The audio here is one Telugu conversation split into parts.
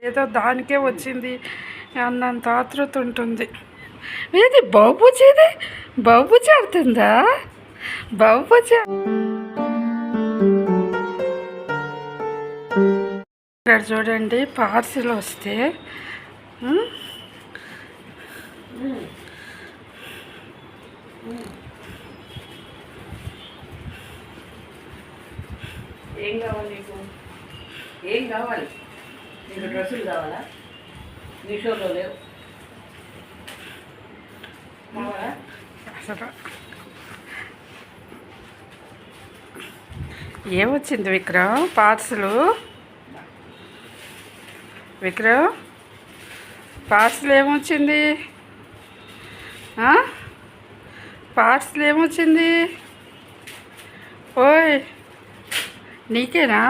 ఏదో దానికే వచ్చింది అన్నంత ఆతృత ఉంటుంది. ఏది బాబుజీది? బాబుజీ ఆడుతుందా? బాబుజీ ఇక్కడ చూడండి, పార్సిల్ వస్తే ఏం కావాలి నీకు? ఏం కావాలి నీకు? డ్రెస్సులు కావాలా? మీషోలో లేవు కావాలా? అసలు ఏమొచ్చింది విక్రమ్? పార్సలు విక్రమ్, పార్సల్ ఏమొచ్చింది? పార్సల్ ఏమొచ్చింది? ఓయ్, నీకేనా?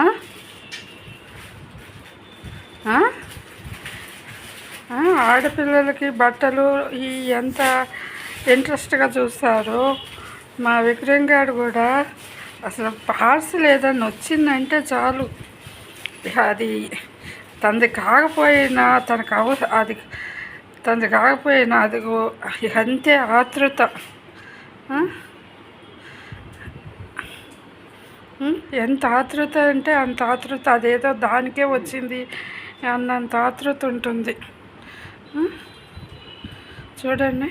ఆడపిల్లలకి బట్టలు ఎంత ఇంట్రెస్ట్గా చూస్తారు. మా విక్రమ్ గారు కూడా అసలు పార్సల్ ఏదన్నా వచ్చిందంటే చాలు, అది తనది కాకపోయినా అది తనది కాకపోయినా అదిగో అంతే ఆతృత. ఎంత ఆతృత అంటే అంత ఆతృత. అదేదో దానికే వచ్చింది అన్నంత ఆతృత ఉంటుంది. చూడండి,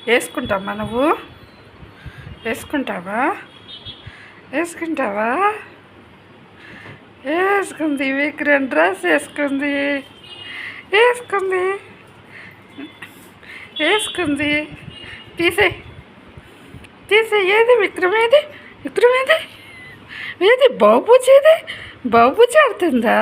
వేసుకుంటావా నువ్వు? వేసుకుంటావా? వేసుకుంది విక్రమ్, డ్రెస్ వేసుకుంది. తీసే ఏది విక్రమ్? ఏది బాబుజీది? బాబుజీ ఆడుతుందా?